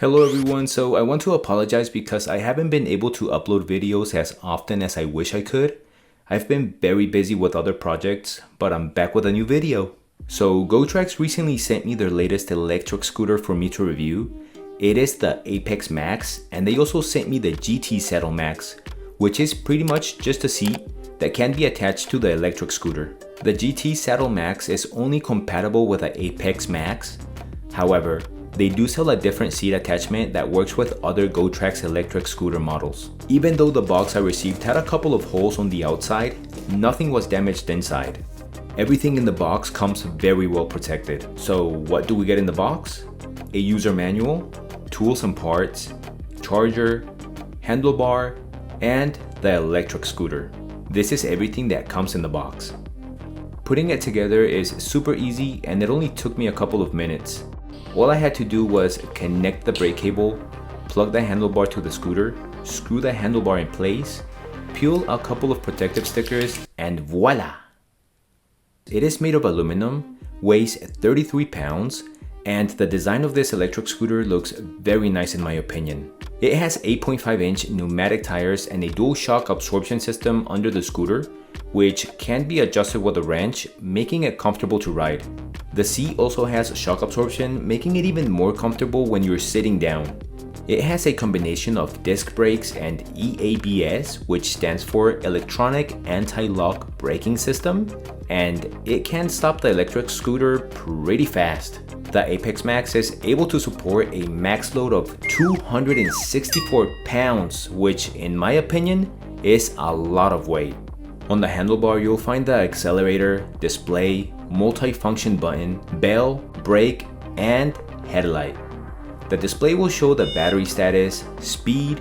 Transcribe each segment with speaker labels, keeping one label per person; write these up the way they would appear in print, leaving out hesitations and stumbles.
Speaker 1: Hello everyone, so I want to apologize because I haven't been able to upload videos as often as I wish I could. I've been very busy with other projects, but I'm back with a new video. So GOTRAX recently sent me their latest electric scooter for me to review. It is the Apex Max, and they also sent me the GT Saddle Max, which is pretty much just a seat that can be attached to the electric scooter. The GT Saddle Max is only compatible with the Apex Max. However, they do sell a different seat attachment that works with other GOTRAX electric scooter models. Even though the box I received had a couple of holes on the outside, nothing was damaged inside. Everything in the box comes very well protected. So what do we get in the box? A user manual, tools and parts, charger, handlebar, and the electric scooter. This is everything that comes in the box. Putting it together is super easy and it only took me a couple of minutes. All I had to do was connect the brake cable, plug the handlebar to the scooter, screw the handlebar in place, peel a couple of protective stickers, and voila! It is made of aluminum, weighs 33 pounds, and the design of this electric scooter looks very nice in my opinion. It has 8.5-inch pneumatic tires and a dual shock absorption system under the scooter, which can be adjusted with a wrench, making it comfortable to ride. The seat also has shock absorption, making it even more comfortable when you're sitting down. It has a combination of disc brakes and EABS, which stands for Electronic Anti-Lock Braking System, and it can stop the electric scooter pretty fast. The Apex Max is able to support a max load of 264 pounds, which in my opinion is a lot of weight. On the handlebar, you'll find the accelerator, display, multi-function button, bell, brake, and headlight. The display will show the battery status, speed,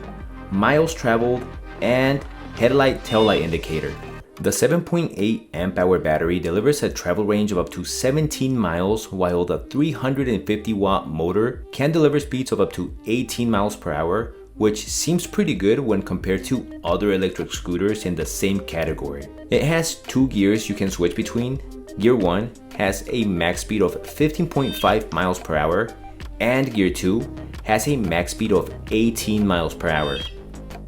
Speaker 1: miles traveled, and headlight taillight indicator. The 7.8 amp hour battery delivers a travel range of up to 17 miles, while the 350 watt motor can deliver speeds of up to 18 miles per hour, which seems pretty good when compared to other electric scooters in the same category. It has two gears you can switch between. Gear 1 has a max speed of 15.5 miles per hour, and Gear 2 has a max speed of 18 miles per hour.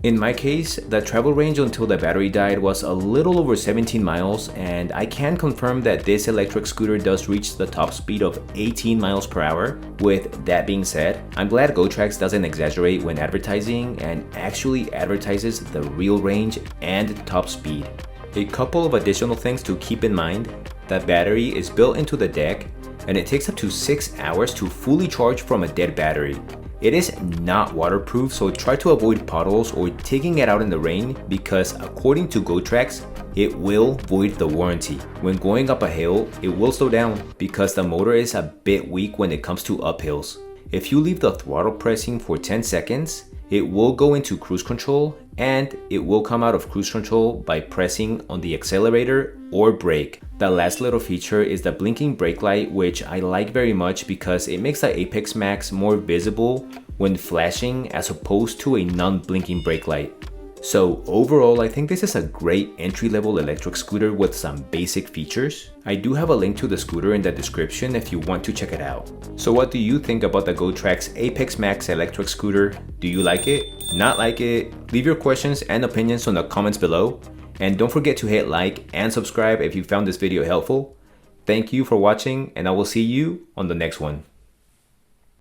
Speaker 1: In my case, the travel range until the battery died was a little over 17 miles, and I can confirm that this electric scooter does reach the top speed of 18 miles per hour. With that being said, I'm glad GOTRAX doesn't exaggerate when advertising and actually advertises the real range and top speed. A couple of additional things to keep in mind: the battery is built into the deck, and it takes up to 6 hours to fully charge from a dead battery. It is not waterproof, so try to avoid puddles or taking it out in the rain because according to GOTRAX, it will void the warranty. When going up a hill, it will slow down because the motor is a bit weak when it comes to uphills. If you leave the throttle pressing for 10 seconds, it will go into cruise control, and it will come out of cruise control by pressing on the accelerator or brake. The last little feature is the blinking brake light, which I like very much because it makes the Apex Max more visible when flashing as opposed to a non-blinking brake light. So overall, I think this is a great entry-level electric scooter with some basic features. I do have a link to the scooter in the description if you want to check it out. So what do you think about the GOTRAX Apex Max electric scooter? Do you like it? Not like it? Leave your questions and opinions on the comments below. And don't forget to hit like and subscribe if you found this video helpful. Thank you for watching, and I will see you on the next one.